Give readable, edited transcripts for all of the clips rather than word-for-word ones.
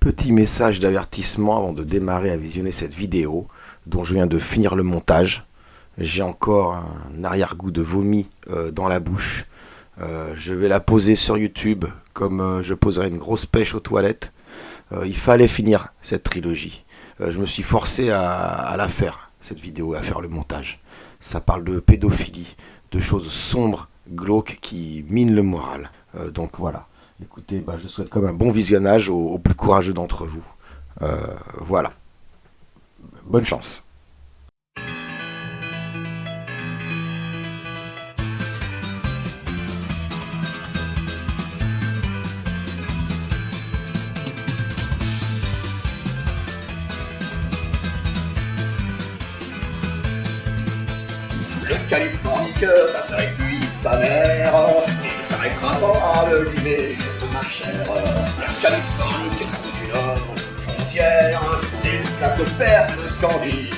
Petit message d'avertissement avant de démarrer à visionner cette vidéo dont je viens de finir le montage. J'ai encore un arrière-goût de vomi dans la bouche. Je vais la poser sur YouTube comme je poserais une grosse pêche aux toilettes. Il fallait finir cette trilogie. Je me suis forcé à la faire, cette vidéo, à faire le montage. Ça parle de pédophilie, de choses sombres, glauques qui minent le moral. Donc voilà. Écoutez, je souhaite comme un bon visionnage aux plus courageux d'entre vous. Voilà. Bonne chance. Le californiqueur, ta sœur et puis ta mère, il s'arrêtera pas de limer ma chère. La Californie, c'est une frontière, des esclaves de Perse, de Scandinavie.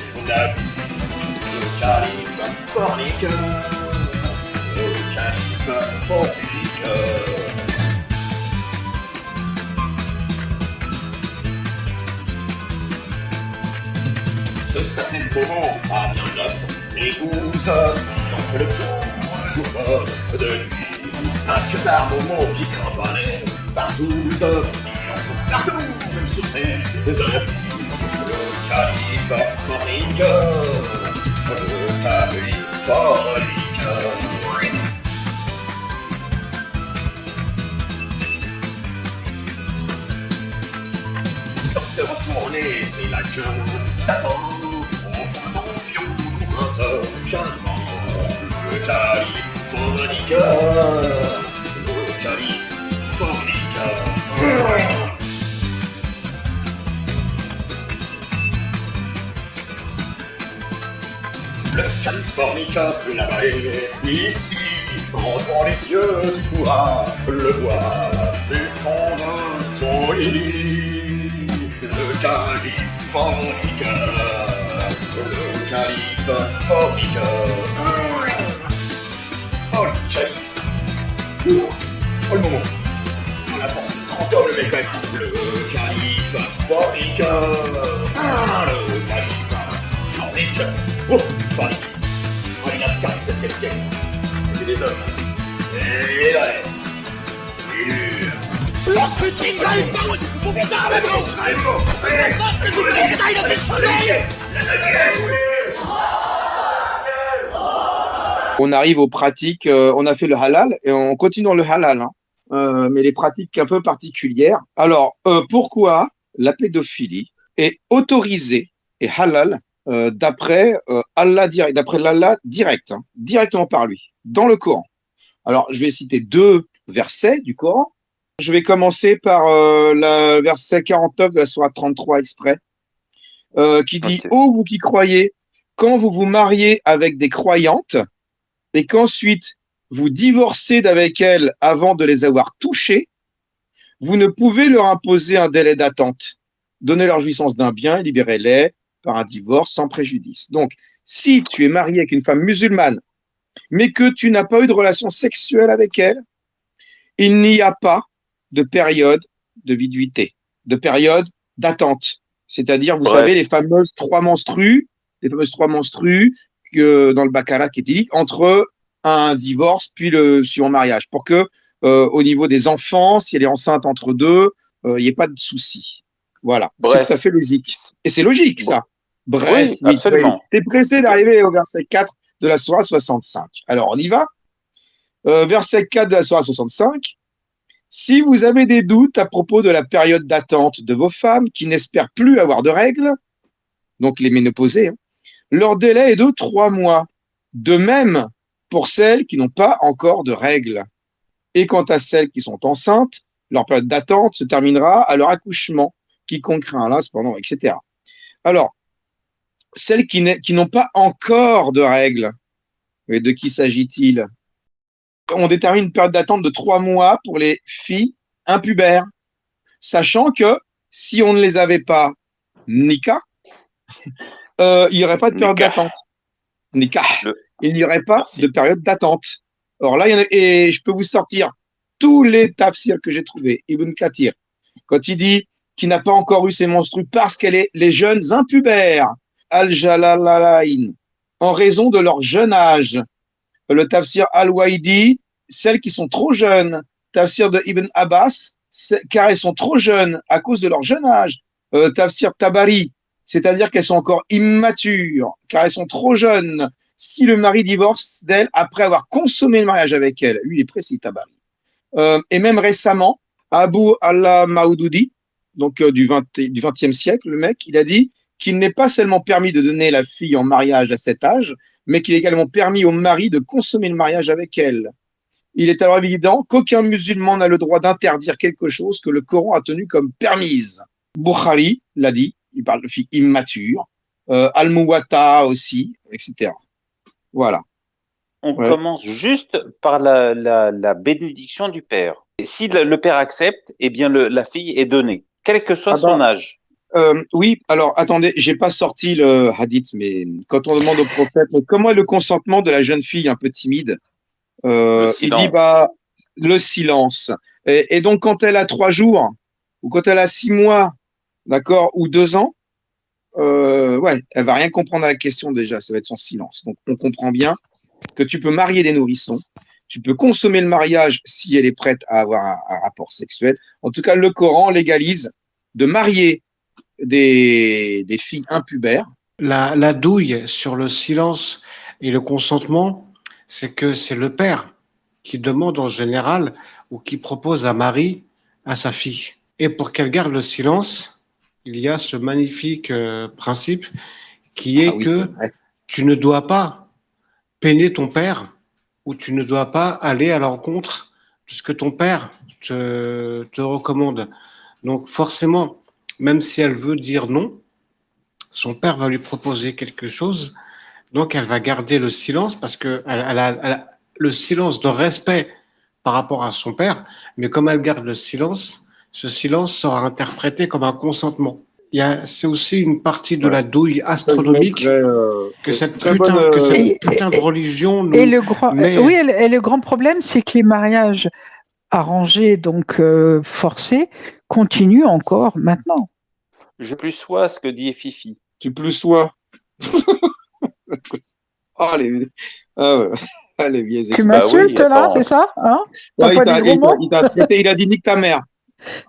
Le californiqueur, le californiqueur. Ce sacré moment a bien neuf épouse, on fait le tour, jour de nuit. Un cutard moment qui crampalait partout, il en faut partout, même sur ses appuis. Le californiqueur, le californiqueur. Sortez retourner, c'est la queue d'attendre. Le californiqueur, le californiqueur. Le californiqueur peut la balayer ici. En ouvrant les yeux, tu pourras le voir défendre ton lit. Le californiqueur, le californiqueur. Oh le calif. Oh le moment. La force de 30 ans, le mec avec le californiqueur. Le californiqueur. Oh, fornique. Oh les lascars du 7e siècle. C'était des hommes. Et là, La putain d'album, vous venez d'arriver. On arrive aux pratiques, on a fait le halal et on continue dans le halal, mais les pratiques un peu particulières. Alors, pourquoi la pédophilie est autorisée et halal d'après Allah direct, d'après l'Allah direct, directement par lui, dans le Coran. Alors, je vais citer deux versets du Coran. Je vais commencer par le verset 49 de la sourate 33 exprès, qui dit « Ô vous qui croyez, quand vous vous mariez avec des croyantes et qu'ensuite vous divorcez d'avec elles avant de les avoir touchées, vous ne pouvez leur imposer un délai d'attente. Donnez leur jouissance d'un bien et libérez-les par un divorce sans préjudice. » Donc, si tu es marié avec une femme musulmane, mais que tu n'as pas eu de relation sexuelle avec elle, il n'y a pas de période de viduité, de période d'attente. C'est-à-dire, vous savez, les fameuses trois menstrues que dans le Baqara qui est dit, entre un divorce puis le suivant mariage, pour que au niveau des enfants, si elle est enceinte entre deux, il n'y ait pas de souci. Voilà, c'est tout à fait logique. Et c'est logique, ça. Bref, oui, absolument. Tu es pressé d'arriver au verset 4 de la sourate 65. Alors, on y va. Verset 4 de la sourate 65. Si vous avez des doutes à propos de la période d'attente de vos femmes qui n'espèrent plus avoir de règles, donc les ménopausées, leur délai est de 3 mois. De même pour celles qui n'ont pas encore de règles. Et quant à celles qui sont enceintes, leur période d'attente se terminera à leur accouchement, quiconque craint là, cependant, etc. Alors, celles qui n'ont pas encore de règles, et de qui s'agit-il? On détermine une période d'attente de 3 mois pour les filles impubères, sachant que si on ne les avait pas nikah, il n'y aurait pas de période d'attente. Nikah. Il n'y aurait pas de période d'attente. Or là, et je peux vous sortir tous les tafsirs que j'ai trouvés. Ibn Kathir, quand il dit qui n'a pas encore eu ses menstrues parce qu'elle est les jeunes impubères, al-jalalain, en raison de leur jeune âge. Le tafsir al-Waidi, celles qui sont trop jeunes. Tafsir de Ibn Abbas, car elles sont trop jeunes à cause de leur jeune âge. Tafsir Tabari, c'est-à-dire qu'elles sont encore immatures, car elles sont trop jeunes. Si le mari divorce d'elle après avoir consommé le mariage avec elle, lui il est précis, Tabari. Et même récemment, Abu Allah Maoudoudi, donc du 20e siècle, le mec, il a dit qu'il n'est pas seulement permis de donner la fille en mariage à cet âge, mais qu'il est également permis au mari de consommer le mariage avec elle. Il est alors évident qu'aucun musulman n'a le droit d'interdire quelque chose que le Coran a tenu comme permise. Bukhari l'a dit, il parle de filles immatures, Al-Muwatta aussi, etc. Voilà. On commence juste par la bénédiction du père. Et si le père accepte, eh bien la fille est donnée, quel que soit son âge. Oui, alors attendez, j'ai pas sorti le hadith, mais quand on demande au prophète comment est le consentement de la jeune fille un peu timide, il dit le silence. Et donc quand elle a 3 jours, ou quand elle a 6 mois, d'accord, ou 2 ans, ouais, elle va rien comprendre à la question déjà, ça va être son silence. Donc on comprend bien que tu peux marier des nourrissons, tu peux consommer le mariage si elle est prête à avoir un rapport sexuel. En tout cas, le Coran légalise de marier des filles impubères. La douille sur le silence et le consentement, c'est que c'est le père qui demande en général ou qui propose à Marie à sa fille. Et pour qu'elle garde le silence, il y a ce magnifique principe qui est que tu ne dois pas peiner ton père ou tu ne dois pas aller à l'encontre de ce que ton père te recommande. Donc forcément, même si elle veut dire non, son père va lui proposer quelque chose, donc elle va garder le silence parce qu'elle a le silence de respect par rapport à son père, mais comme elle garde le silence, ce silence sera interprété comme un consentement. C'est aussi une partie de la douille astronomique que cette putain de religion nous met. Oui, et le grand problème, c'est que les mariages arrangés, donc forcés, continuent encore maintenant. Je plus sois ce que dit Fifi. Tu plus sois. Les vieilles expressions. Tu m'insultes là, c'est ça hein? Ouais, il t'a traité, il a dit nique ta mère.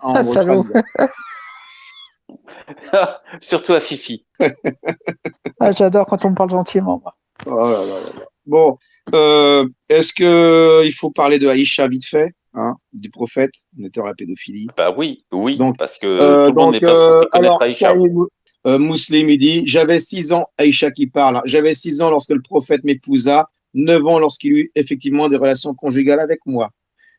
Salaud. Surtout à Fifi. J'adore quand on me parle gentiment. Moi. Bon, est-ce qu'il faut parler de Aïcha vite fait, du prophète? On était dans la pédophilie. Bah oui, donc, parce que tout le monde n'est pas censé connaître Aïcha. Muslim, il dit, j'avais 6 ans, Aïcha qui parle, j'avais 6 ans lorsque le prophète m'épousa, 9 ans lorsqu'il eut effectivement des relations conjugales avec moi.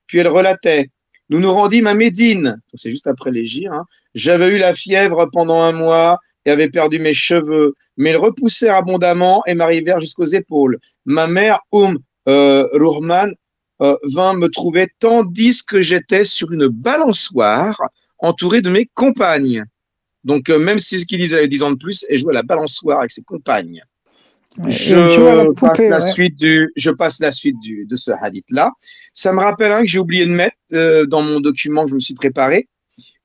Puis elle relatait, nous nous rendîmes à Médine, c'est juste après l'Hégire, j'avais eu la fièvre pendant 1 mois et avais perdu mes cheveux, mais ils repoussèrent abondamment et m'arrivèrent jusqu'aux épaules. Ma mère, Rourman, vint me trouver tandis que j'étais sur une balançoire entourée de mes compagnes. Donc, même si ce qu'ils disent avait 10 ans de plus, elle jouait à la balançoire avec ses compagnes. Je passe la suite de ce hadith-là. Ça me rappelle que j'ai oublié de mettre dans mon document que je me suis préparé,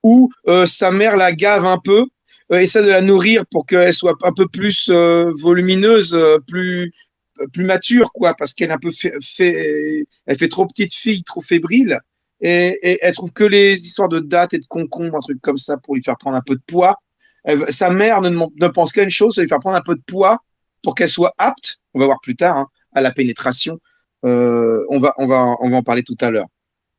où sa mère la gave un peu, essaie de la nourrir pour qu'elle soit un peu plus volumineuse, plus mature, quoi, parce qu'elle est un peu elle fait trop petite fille, trop fébrile. Et elle trouve que les histoires de dates et de concombre, un truc comme ça, pour lui faire prendre un peu de poids. Sa mère ne pense qu'à une chose, c'est lui faire prendre un peu de poids pour qu'elle soit apte, on va voir plus tard, à la pénétration. On va en parler tout à l'heure.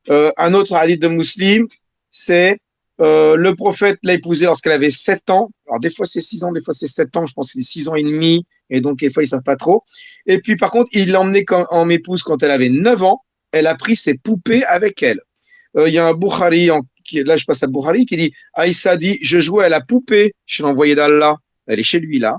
Un autre hadith de Muslim, c'est le prophète l'a épousée lorsqu'elle avait 7 ans. Alors des fois c'est 6 ans, des fois c'est 7 ans, je pense que c'est 6 ans et demi, et donc des fois ils ne savent pas trop. Et puis par contre, il l'a emmenée en épouse quand elle avait 9 ans. Elle a pris ses poupées avec elle. Il y a un Bukhari, là je passe à Bukhari, qui dit Aïssa dit, je jouais à la poupée chez l'envoyé d'Allah. Elle est chez lui là.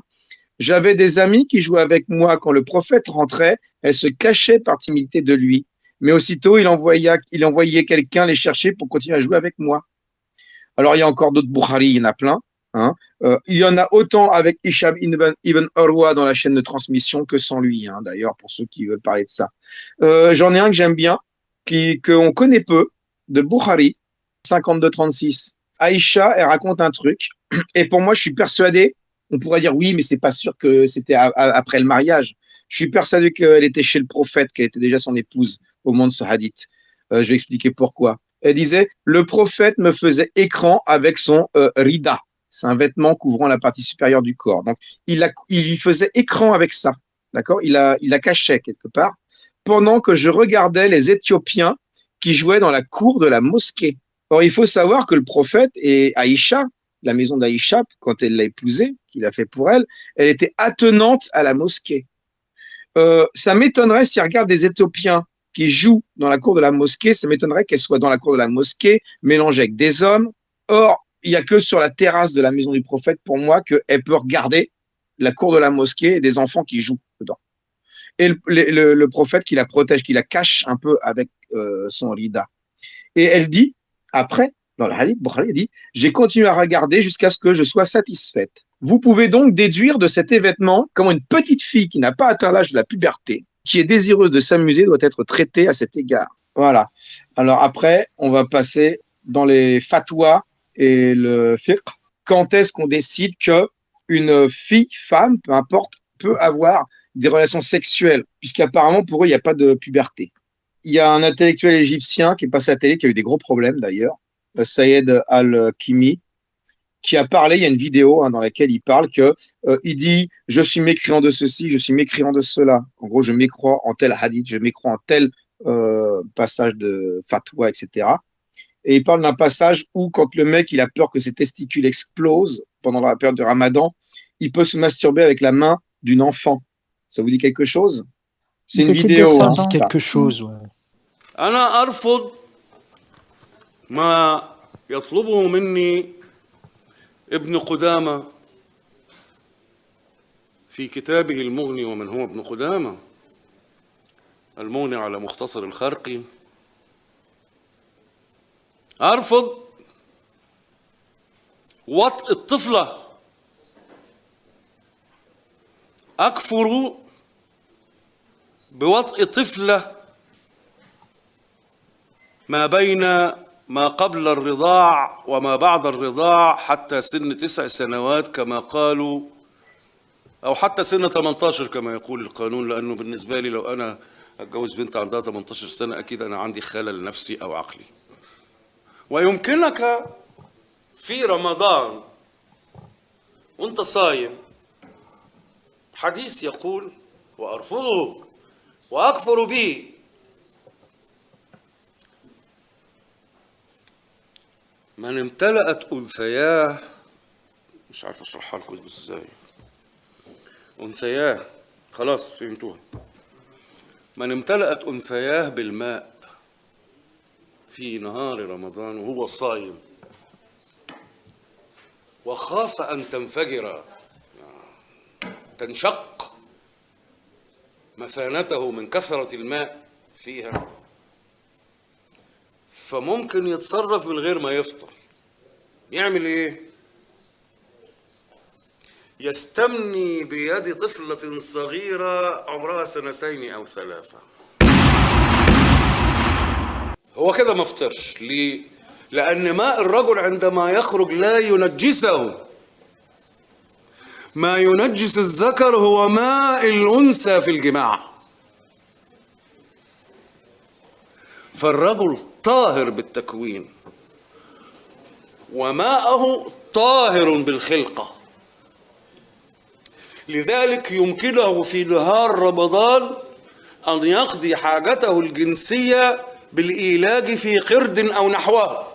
J'avais des amis qui jouaient avec moi quand le prophète rentrait. Elle se cachait par timidité de lui. Mais aussitôt, il envoyait quelqu'un les chercher pour continuer à jouer avec moi. Alors, il y a encore d'autres Bukhari, il y en a plein. Il y en a autant avec Hisham ibn Urwa dans la chaîne de que sans lui, d'ailleurs, pour ceux qui veulent parler de ça. J'en ai un que j'aime bien, qu'on connaît peu, de Bukhari, 52-36. Aïcha, elle raconte un truc, et pour moi, je suis persuadé, on pourrait dire oui, mais c'est pas sûr que c'était après le mariage. Je suis persuadé qu'elle était chez le prophète, qu'elle était déjà son épouse au moment de ce hadith. Je vais expliquer pourquoi. Elle disait, le prophète me faisait écran avec son rida. C'est un vêtement couvrant la partie supérieure du corps. Donc, il lui faisait écran avec ça. D'accord? Il la cachait quelque part. Pendant que je regardais les Éthiopiens qui jouaient dans la cour de la mosquée. Or, il faut savoir que le prophète et Aïcha, la maison d'Aïcha, quand elle l'a épousée, qu'il a fait pour elle, elle était attenante à la mosquée. Ça m'étonnerait si elle regarde des Éthiopiens qui jouent dans la cour de la mosquée, ça m'étonnerait qu'elle soit dans la cour de la mosquée, mélangée avec des hommes. Or, il n'y a que sur la terrasse de la maison du prophète, pour moi, qu'elle peut regarder la cour de la mosquée et des enfants qui jouent dedans. Et le prophète qui la protège, qui la cache un peu avec son rida. Et elle dit, après, dans le hadith, Bukhari dit, j'ai continué à regarder jusqu'à ce que je sois satisfaite. Vous pouvez donc déduire de cet événement comment une petite fille qui n'a pas atteint l'âge de la puberté, qui est désireuse de s'amuser, doit être traitée à cet égard. Voilà. Alors après, on va passer dans les fatwas et le fiqh. Quand est-ce qu'on décide que une fille, femme, peu importe, peut avoir des relations sexuelles, puisqu'apparemment pour eux, il n'y a pas de puberté. Il y a un intellectuel égyptien qui est passé à la télé, qui a eu des gros problèmes d'ailleurs, Sayed Al-Kimi, qui a parlé, il y a une vidéo dans laquelle il parle il dit « Je suis mécréant de ceci, je suis mécréant de cela ». En gros, je mécrois en tel hadith, je mécrois en tel passage de fatwa, etc. Et il parle d'un passage où quand le mec il a peur que ses testicules explosent pendant la période de Ramadan, il peut se masturber avec la main d'une enfant. Ça vous dit quelque chose? C'est une vidéo. Ça me dit quelque chose, ouais. أنا أرفض ما يطلبه مني ابن قدامة في كتابه المغني ومن هو ابن قدامة المغني على مختصر الخرقي. أرفض وطء الطفلة، أكفر بوطء طفلة ما بين ما قبل الرضاع وما بعد الرضاع حتى سن 9 سنوات كما قالوا، أو حتى سن 18 كما يقول القانون، لأنه بالنسبة لي لو أنا أتجوز بنت عندها 18 سنة أكيد أنا عندي خلل نفسي أو عقلي. ويمكنك في رمضان وأنت صايم حديث يقول وأرفضه وأكفر به، من امتلأت أنثياه، مش عارف أشرحها لكم إزاي، أنثياه خلاص فهمتوها، من امتلأت أنثياه بالماء في نهار رمضان وهو صايم وخاف أن تنفجر تنشق مثانته من كثرة الماء فيها، فممكن يتصرف من غير ما يفطر. يعمل ايه؟ يستمني بيد طفلة صغيرة عمرها 2 أو 3. هو كده ما فطرش. ليه؟ لأن ماء الرجل عندما يخرج لا ينجسه. ما ينجس الذكر هو ماء الأنثى في الجماع. فالرجل طاهر بالتكوين وماءه طاهر بالخلقة، لذلك يمكنه في نهار رمضان أن يقضي حاجته الجنسية بالإيلاج في قرد أو نحوه.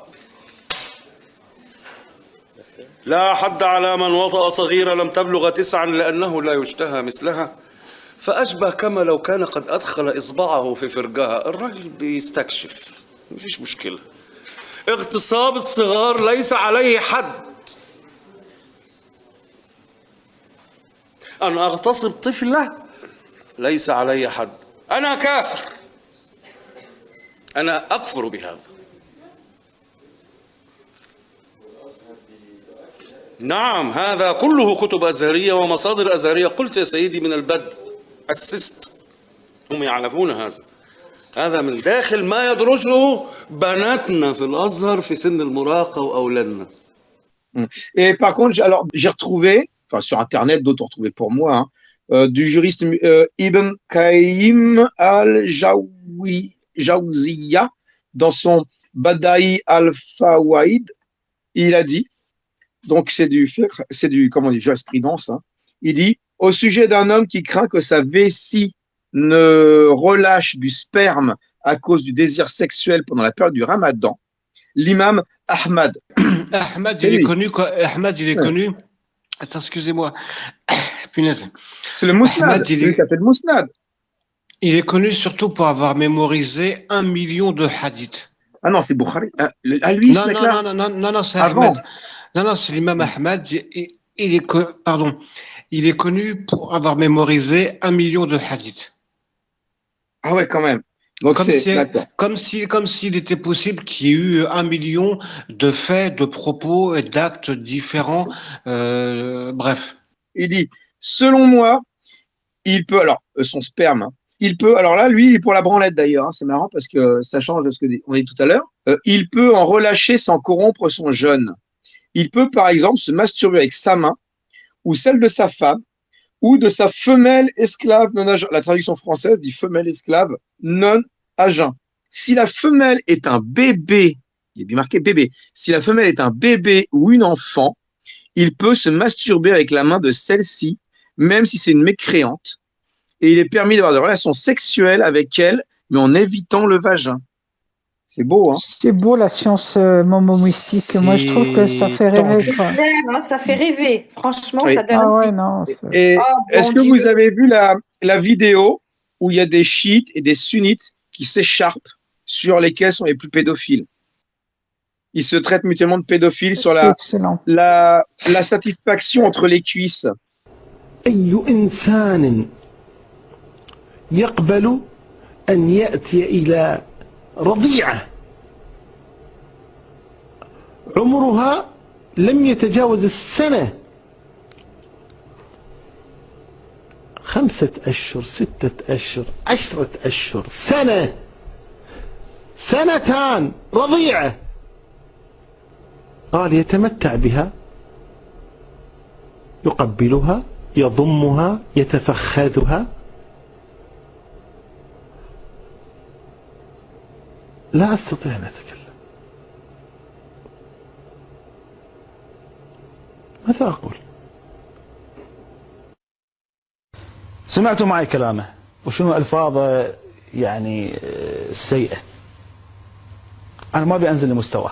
لا حد على من وطأ صغيرة لم تبلغ 9 لأنه لا يشتهى مثلها، فأشبه كما لو كان قد أدخل إصبعه في فرجها. الراجل بيستكشف، مفيش مشكلة. اغتصاب الصغار ليس عليه حد. أن أغتصب طفلة ليس علي حد. أنا كافر، أنا أكفر بهذا. نعم، هذا كله كتب أزهرية ومصادر أزهرية. قلت يا سيدي من البدء، أسست، هم يعلمون هذا من داخل ما يدرسه بناتنا في الازهر في سن المراهقه واولادنا. Et par contre, alors j'ai retrouvé, enfin sur internet, d'autres ont retrouvé pour moi, hein, du juriste Ibn Qayyim al-Jawziyya dans son Bada'i al-Fawaid, il a dit, donc c'est du fiqh, c'est du, comment on dit, jurisprudence, hein, il dit, au sujet d'un homme qui craint que sa vessie ne relâche du sperme à cause du désir sexuel pendant la période du Ramadan, l'imam Ahmad. Ahmad, il est connu. Ahmad, il est connu. Attends, excusez-moi. Punaise. C'est le Mousnad. C'est lui qui a fait le Mousnad. Il est connu surtout pour avoir mémorisé 1 million de hadiths. Ah non, c'est Bukhari. À lui, non, ce mec-là. Non, c'est Ahmad. Non, c'est l'imam Ahmad. Pardon. Il est connu pour avoir mémorisé 1 million de hadiths. Ah ouais, quand même. Donc comme s'il était possible qu'il y ait eu 1 million de faits, de propos et d'actes différents. Bref. Il dit, selon moi, il peut, alors, son sperme, hein, il peut, alors là, lui, il est pour la branlette d'ailleurs, hein, c'est marrant parce que ça change de ce qu'on a dit tout à l'heure. Il peut en relâcher sans corrompre son jeûne. Il peut, par exemple, se masturber avec sa main ou celle de sa femme ou de sa femelle esclave non à jeun. La traduction française dit femelle esclave non à jeun. Si la femelle est un bébé, il est bien marqué bébé, si la femelle est un bébé ou une enfant, il peut se masturber avec la main de celle-ci, même si c'est une mécréante, et il est permis d'avoir des relations sexuelles avec elle, mais en évitant le vagin. C'est beau, hein? C'est beau la science momo-mystique. Moi, je trouve que ça fait rêver. Quoi. Hein, ça fait rêver. Franchement, oui. Ça donne. Ah ouais, non. Et est-ce que vous avez vu la vidéo où il y a des chiites et des sunnites qui s'écharpent sur lesquels sont les plus pédophiles? Ils se traitent mutuellement de pédophiles sur la satisfaction entre les cuisses. أي إنسان يقبل أن يأتي إلى رضيعة عمرها لم يتجاوز السنة 5 أشهر 6 أشهر 10 أشهر سنة سنتان رضيعة قال يتمتع بها يقبلها يضمها يتفخذها لا أستطيع أن أتكلم ماذا أقول؟ سمعتوا معي كلامه وشنو ألفاظه يعني سيئة. أنا ما أبي أنزل لمستواه،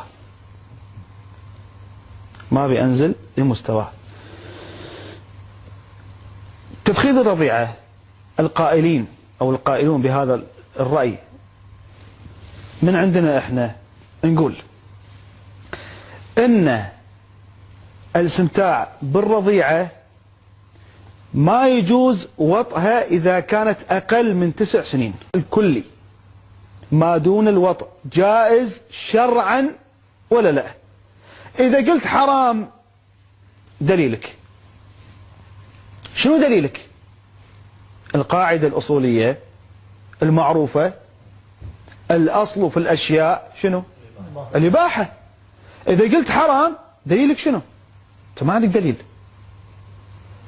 ما أبي أنزل لمستواه. تفخيذ الرضيعة القائلين أو القائلون بهذا الرأي من عندنا إحنا نقول إن الاستمتاع بالرضيعة ما يجوز وطئها إذا كانت أقل من 9 سنين. الكلي ما دون الوطء جائز شرعا ولا لا؟ إذا قلت حرام دليلك شنو؟ دليلك القاعدة الأصولية المعروفة، الأصل في الأشياء شنو؟ الإباحة. إذا قلت حرام دليلك شنو؟ أنت ما عندك دليل.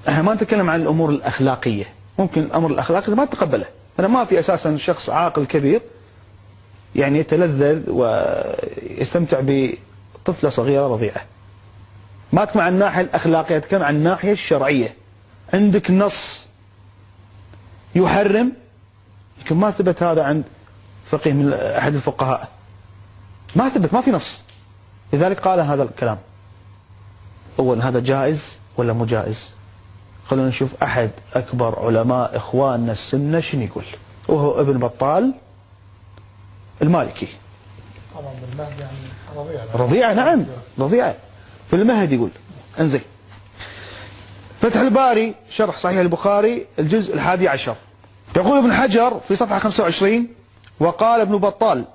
احنا ما نتكلم عن الأمور الأخلاقية، ممكن الأمر الأخلاقي ما تقبله. أنا ما في أساسا شخص عاقل كبير يعني يتلذذ ويستمتع بطفلة صغيرة رضيعة. ما أتكلم عن الناحية الأخلاقية، أتكلم عن الناحية الشرعية. عندك نص يحرم لكن ما ثبت هذا عند فقيه من أحد الفقهاء، ما ثبت، ما في نص، لذلك قال هذا الكلام. أولا هذا جائز ولا مو جائز؟ خلونا نشوف أحد أكبر علماء إخواننا السنة شنو يقول، وهو ابن بطال المالكي. طبعا بالمهد يعني رضيعة. رضيعة نعم رضيعة في المهد يقول. انزين فتح الباري شرح صحيح البخاري الجزء 11 يقول ابن حجر في صفحة 25 وقال ابن بطال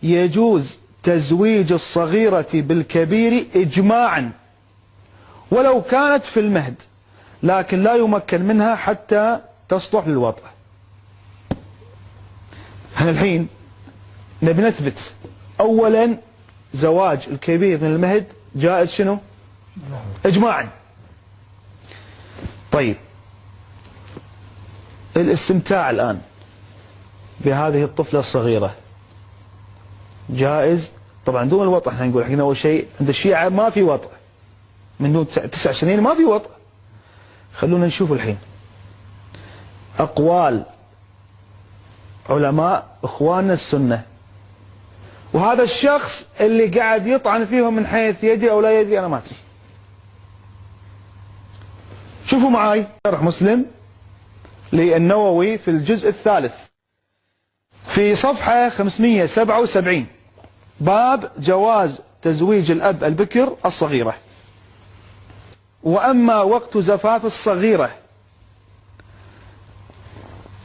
يجوز تزويج الصغيرة بالكبير إجماعا ولو كانت في المهد لكن لا يمكن منها حتى تصلح للوطء. احنا الحين نبي نثبت أولا زواج الكبير من المهد جائز شنو؟ إجماعا. طيب الاستمتاع الآن بهذه الطفلة الصغيرة جائز طبعا دون الوطء. احنا نقول احنا أول شيء عند الشيعة ما في وطء من دون 9 سنين ما في وطء. خلونا نشوف الحين أقوال علماء إخواننا السنة، وهذا الشخص اللي قاعد يطعن فيهم من حيث يدري أو لا يدري أنا ما أدري. شوفوا معاي شرح مسلم للنووي في الجزء الثالث في صفحة 577 باب جواز تزويج الأب البكر الصغيرة. وأما وقت زفاف الصغيرة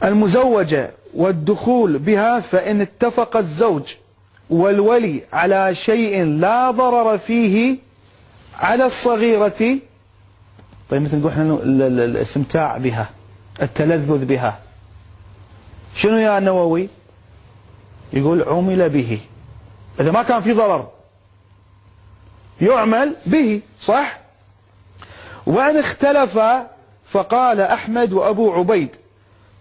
المزوجة والدخول بها فإن اتفق الزوج والولي على شيء لا ضرر فيه على الصغيرة. طيب مثل نقول احنا الاستمتاع بها التلذذ بها شنو يا النووي؟ يقول عمل به إذا ما كان في ضرر يعمل به صح. وأن اختلف فقال أحمد وأبو عبيد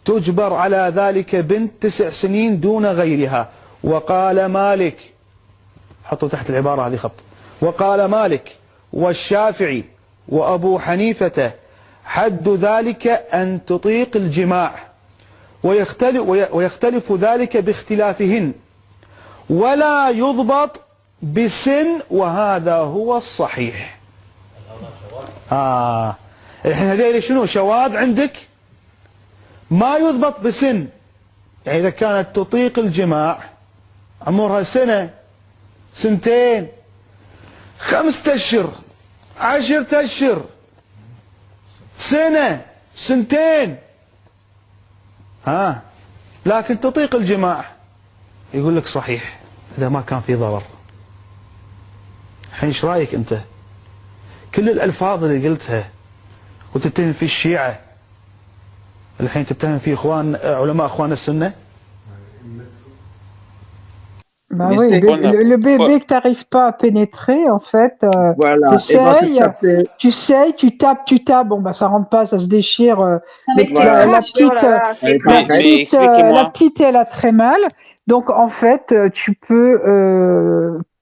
تجبر على ذلك بنت 9 سنين دون غيرها. وقال مالك حطوا تحت العبارة هذه خط. وقال مالك والشافعي وأبو حنيفة حد ذلك أن تطيق الجماع ويختلف ذلك باختلافهن ولا يضبط بسن وهذا هو الصحيح. الحين هذول شنو شواذ عندك ما يضبط بسن. يعني إذا كانت تطيق الجماع عمرها سنة 2 5 أشهر 10 أشهر 1 2 سنين لكن تطيق الجماع يقول لك صحيح إذا ما كان في ضرر. الحين ايش رايك انت؟ كل الألفاظ اللي قلتها وتتهم في الشيعة الحين تتهم في علماء اخوان السنة. Bah oui, le bébé que tu n'arrives pas à pénétrer, en fait, voilà. tu sais, tu tapes, bon bah ça rentre pas, ça se déchire. Mais la petite, elle a très mal, donc en fait, tu peux,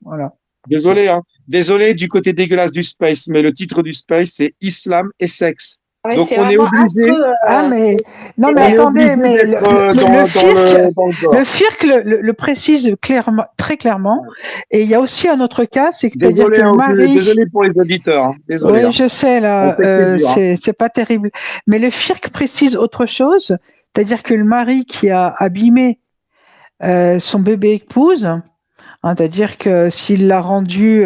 voilà. Désolé, hein. Désolé du côté dégueulasse du space, mais le titre du space c'est Islam et sexe. Ouais, donc on est obligé. Mais non, mais attendez, mais le FIRC le précise clairement, très clairement. Et il y a aussi un autre cas, c'est que désolé, que le mari... désolé pour les auditeurs. Hein. Désolé. Oui, hein. je sais là, c'est pas terrible. Mais le FIRC précise autre chose, c'est-à-dire que le mari qui a abîmé son bébé épouse. C'est-à-dire que s'il l'a rendue,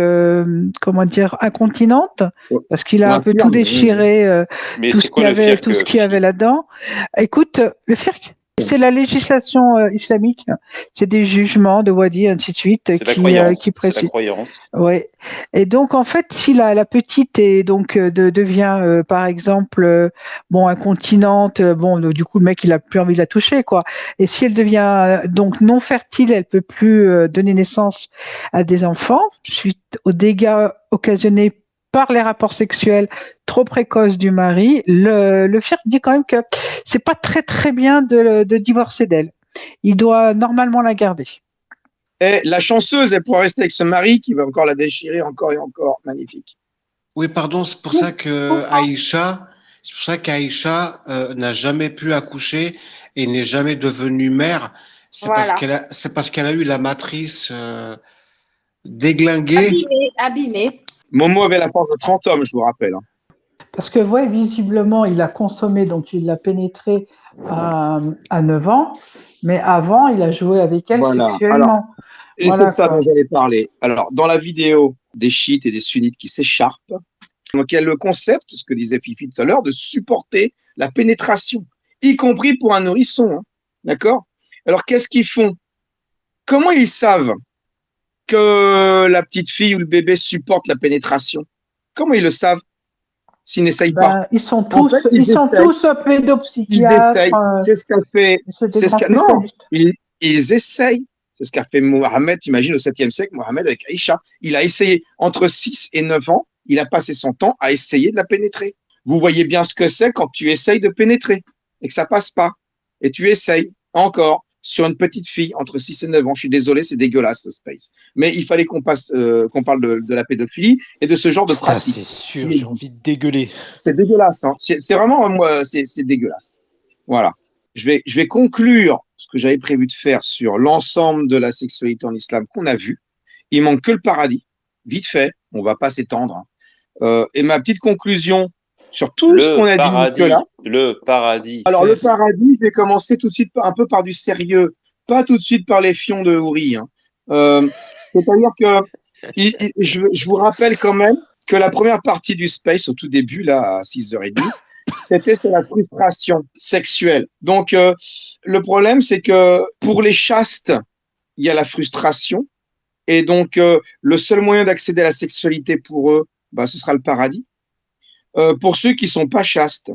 incontinente, parce qu'il a un peu tout déchiré, tout ce qu'il y avait là-dedans. Écoute, le FIRC, c'est la législation islamique, c'est des jugements de wadi, ainsi de suite, qui précisent. C'est la croyance. Oui. Et donc en fait, si la petite est donc devient par exemple incontinente, du coup le mec il a plus envie de la toucher quoi. Et si elle devient donc non fertile, elle peut plus donner naissance à des enfants suite aux dégâts occasionnés par les rapports sexuels trop précoces du mari. Le FIRC dit quand même que c'est pas très très bien de divorcer d'elle. Il doit normalement la garder. Et la chanceuse, elle pourra rester avec ce mari qui va encore la déchirer encore et encore. Magnifique. Oui, pardon, c'est pour ça qu'Aïcha n'a jamais pu accoucher et n'est jamais devenue mère. C'est parce qu'elle a eu la matrice déglinguée. Abîmée. Momo avait la force de 30 hommes, je vous rappelle. Parce que, visiblement, il a consommé, donc il l'a pénétrée à 9 ans, mais avant, il a joué avec elle sexuellement. Et c'est de ça dont j'allais parler. Alors, dans la vidéo des chiites et des sunnites qui s'écharpent, donc il y a le concept, ce que disait Fifi tout à l'heure, de supporter la pénétration, y compris pour un nourrisson. Hein, d'accord? Alors, qu'est-ce qu'ils font? Comment ils savent que la petite fille ou le bébé supporte la pénétration? Comment ils le savent s'ils n'essayent pas? Ils sont tous, tous pédopsychiatres. Ils essayent. C'est ce qu'a fait. Non, ils essayent. C'est ce qu'a fait Mohammed, t'imagines, au 7e siècle, Mohammed avec Aïcha. Il a essayé, entre 6 et 9 ans, il a passé son temps à essayer de la pénétrer. Vous voyez bien ce que c'est quand tu essayes de pénétrer et que ça passe pas. Et tu essayes encore sur une petite fille entre 6 et 9 ans. Je suis désolé, c'est dégueulasse, ce space. Mais il fallait qu'on parle de la pédophilie et de ce genre de pratique. C'est sûr, j'ai envie de dégueuler. C'est dégueulasse. Hein. C'est vraiment, moi, c'est dégueulasse. Voilà. Je vais conclure ce que j'avais prévu de faire sur l'ensemble de la sexualité en islam qu'on a vu. Il manque que le paradis. Vite fait, on va pas s'étendre. Hein. Et ma petite conclusion sur tout ce qu'on a dit jusque-là. Le paradis. Alors, le paradis, je vais commencer tout de suite un peu par du sérieux, pas tout de suite par les fions de Houri. Hein. C'est-à-dire que je vous rappelle quand même que la première partie du space, au tout début, là, à 6h30, c'était sur la frustration sexuelle. Donc, le problème, c'est que pour les chastes, il y a la frustration. Et donc, le seul moyen d'accéder à la sexualité pour eux, bah, ce sera le paradis. Pour ceux qui sont pas chastes,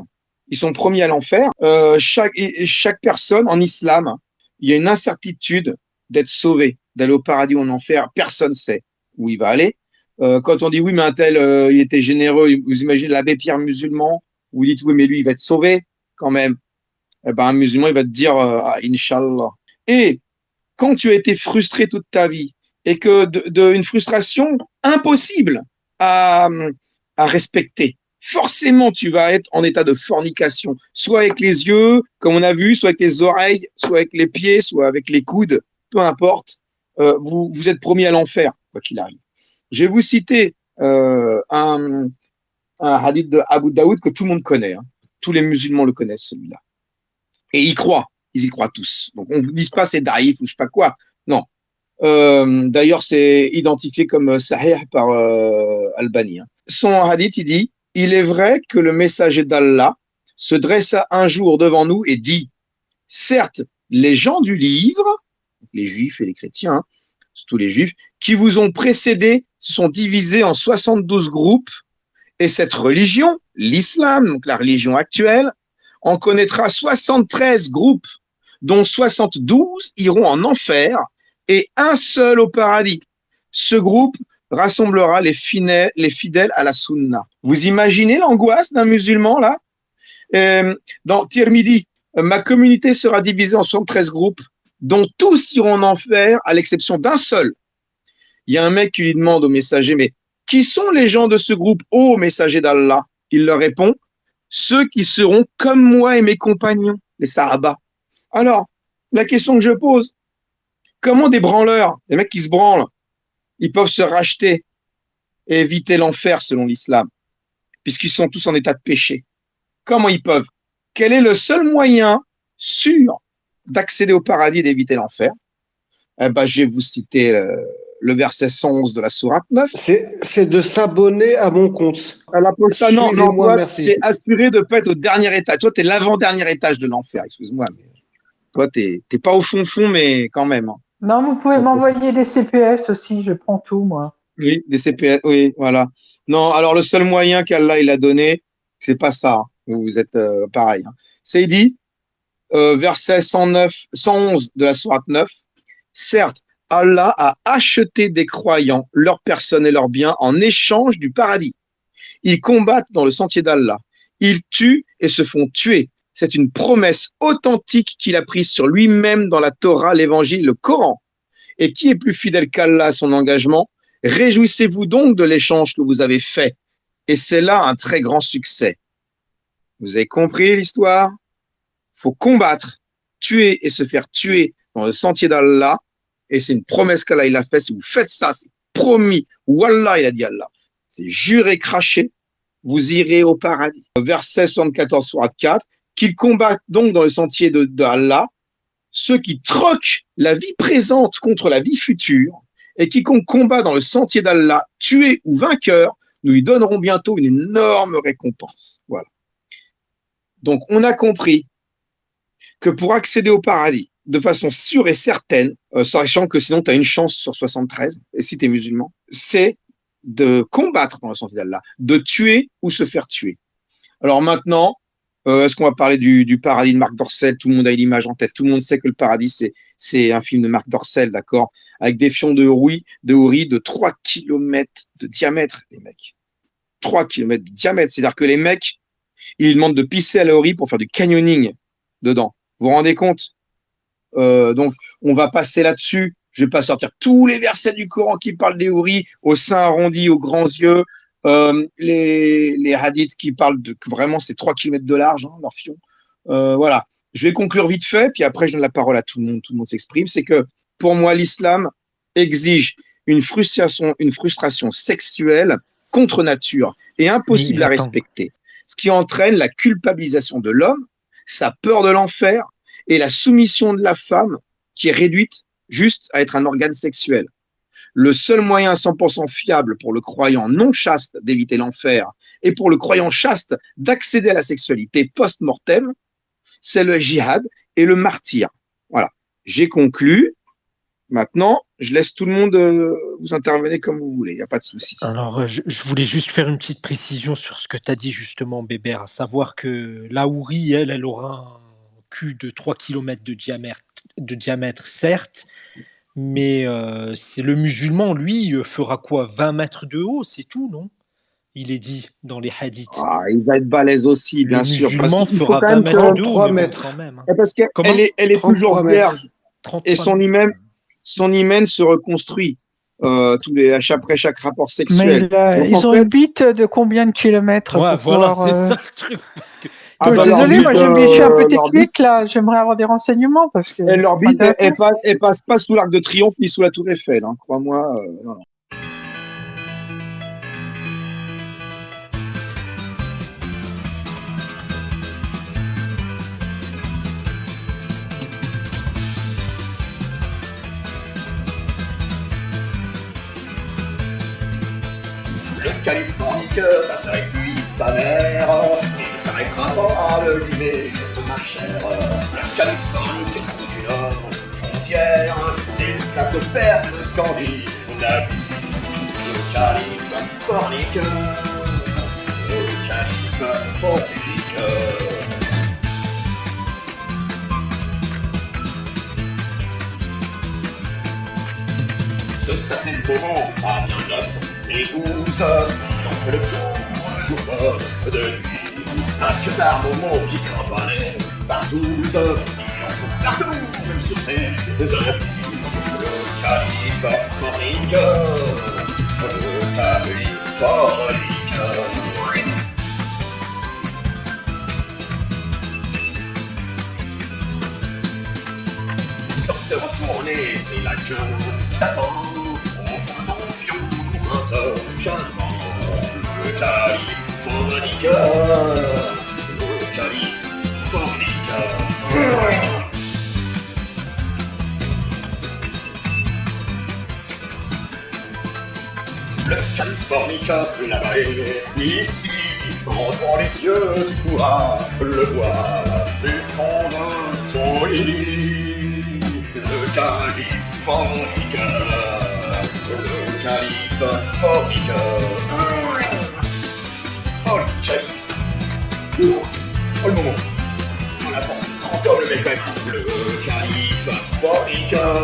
ils sont promis à l'enfer. Chaque personne en islam, il y a une incertitude d'être sauvé, d'aller au paradis ou en enfer. Personne ne sait où il va aller. Quand on dit oui, mais un tel, il était généreux, vous imaginez l'abbé Pierre musulman, vous dites oui, mais lui, il va être sauvé quand même. Eh ben, un musulman, il va te dire Inch'Allah. Et quand tu as été frustré toute ta vie et que une frustration impossible à respecter, forcément, tu vas être en état de fornication, soit avec les yeux, comme on a vu, soit avec les oreilles, soit avec les pieds, soit avec les coudes, peu importe. Vous êtes promis à l'enfer, quoi qu'il arrive. Je vais vous citer un hadith de Abu Daoud que tout le monde connaît. Hein. Tous les musulmans le connaissent, celui-là. Et ils y croient tous. Donc, on ne dit pas c'est daïf ou je sais pas quoi. Non. D'ailleurs, c'est identifié comme sahih par Albani. Hein. Son hadith, il dit « Il est vrai que le messager d'Allah se dressa un jour devant nous et dit « Certes, les gens du livre, les juifs et les chrétiens, hein, tous les juifs, qui vous ont précédés se sont divisés en 72 groupes et cette religion, l'islam, donc la religion actuelle, en connaîtra 73 groupes, dont 72 iront en enfer et un seul au paradis. Ce groupe rassemblera les fidèles à la sunna. Vous imaginez l'angoisse d'un musulman là? Dans Tirmidhi, ma communauté sera divisée en 73 groupes, dont tous iront en enfer à l'exception d'un seul. Il y a un mec qui lui demande au messager, mais qui sont les gens de ce groupe, ô messager d'Allah? Il leur répond, ceux qui seront comme moi et mes compagnons, les Sahaba. Alors, la question que je pose, comment des branleurs, des mecs qui se branlent, ils peuvent se racheter et éviter l'enfer selon l'islam, puisqu'ils sont tous en état de péché? Comment ils peuvent? Quel est le seul moyen sûr d'accéder au paradis et d'éviter l'enfer? Eh ben, je vais vous citer le verset 111 de la sourate 9. C'est de s'abonner à mon compte. À la poste, non, Suivez-moi, toi, merci. c'est assuré de ne pas être au dernier étage. Toi, tu es l'avant-dernier étage de l'enfer, excuse-moi. Mais toi, tu n'es pas au fond, mais quand même. Hein. Non, vous pouvez m'envoyer des CPS aussi, je prends tout, moi. Oui, des CPS, oui, voilà. Non, alors le seul moyen qu'Allah il a donné, c'est pas ça. Hein. Vous êtes pareil. Hein. C'est dit, verset 111 de la sourate 9, certes, Allah a acheté des croyants, leurs personnes et leurs biens en échange du paradis. Ils combattent dans le sentier d'Allah. Ils tuent et se font tuer. C'est une promesse authentique qu'il a prise sur lui-même dans la Torah, l'Évangile, le Coran. Et qui est plus fidèle qu'Allah à son engagement? Réjouissez-vous donc de l'échange que vous avez fait. Et c'est là un très grand succès. Vous avez compris l'histoire? Il faut combattre, tuer et se faire tuer dans le sentier d'Allah. Et c'est une promesse qu'Allah il a faite. Si vous faites ça, c'est promis. Wallah, il a dit Allah. C'est juré, craché. Vous irez au paradis. Verset 74, sourate 4. Qu'ils combattent donc dans le sentier d'Allah ceux qui troquent la vie présente contre la vie future et quiconque combat dans le sentier d'Allah, tué ou vainqueur, nous lui donnerons bientôt une énorme récompense. Voilà. Donc, on a compris que pour accéder au paradis de façon sûre et certaine, sachant que sinon tu as une chance sur 73, et si tu es musulman, c'est de combattre dans le sentier d'Allah, de tuer ou se faire tuer. Alors maintenant, Est-ce qu'on va parler du paradis de Marc Dorcel? Tout le monde a l'image en tête. Tout le monde sait que le paradis, c'est un film de Marc Dorcel, d'accord? Avec des fions de houri de 3 km de diamètre, les mecs. 3 km de diamètre. C'est-à-dire que les mecs, ils demandent de pisser à la houri pour faire du canyoning dedans. Vous vous rendez compte? Donc, on va passer là-dessus. Je vais pas sortir tous les versets du Coran qui parlent des houris, aux seins arrondis, aux grands yeux, les hadiths qui parlent que vraiment c'est 3 km de large, hein, leur fion. Voilà. Je vais conclure vite fait, puis après je donne la parole à tout le monde s'exprime. C'est que pour moi, l'islam exige une frustration sexuelle contre nature et impossible à respecter. Ce qui entraîne la culpabilisation de l'homme, sa peur de l'enfer et la soumission de la femme qui est réduite juste à être un organe sexuel. Le seul moyen 100% fiable pour le croyant non chaste d'éviter l'enfer et pour le croyant chaste d'accéder à la sexualité post-mortem, c'est le djihad et le martyr. Voilà, j'ai conclu. Maintenant, je laisse tout le monde vous intervenir comme vous voulez, il n'y a pas de souci. Alors, je voulais juste faire une petite précision sur ce que tu as dit justement, Bébert, à savoir que la houri, elle aura un cul de 3 km de diamètre, certes, mais c'est le musulman, lui, fera quoi? 20 mètres de haut, c'est tout, non? Il est dit dans les hadiths. Ah, il va être balèze aussi, bien sûr. Le musulman fera 20 mètres de haut, mais bon, quand même. Hein. Parce qu'elle est toujours vierge. Et son hymen se reconstruit après chaque rapport sexuel. Mais ils ont une bite de combien de kilomètres? Ouais, voilà, c'est ça le truc. Parce que... désolé, moi je suis un peu technique là, j'aimerais avoir des renseignements. Parce que leur bite, elle passe pas sous l'Arc de Triomphe ni sous la Tour Eiffel, hein, crois-moi. Non. Le californiqueur passe avec lui ta mère, il ne s'arrêtera pas de l'aimer, ma chère. La Californie est une frontière, des esclaves de Perse et de Scandie, la vie. Le californiqueur, le californiqueur. Ce sacré moment a bien neuf. Et 12, on fait le tour, jour de nuit. Un queutard moment qui cravalait par 12, il en faut partout, même sur ses appuis. Le californiqueur, le californiqueur. Sortez retourner, c'est la queue d'attendre. Le californiqueur, le californiqueur. Le californiqueur peut la balayer ici, entre les yeux tu pourras le voir du fond de ton lit. Le californiqueur. Le californiqueur. Oh le calife. Oh le moment. On a force de 30 hommes le mec. Le californiqueur.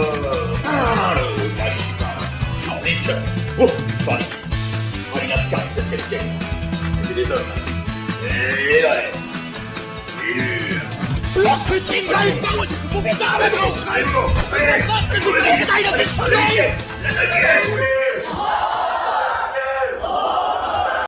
Le californiqueur. Oh, fornique. Oh les lascars du 7e siècle. C'était des hommes. Et là, Oh putain, gueule, vous putain, mais non, c'est bon. Vous avez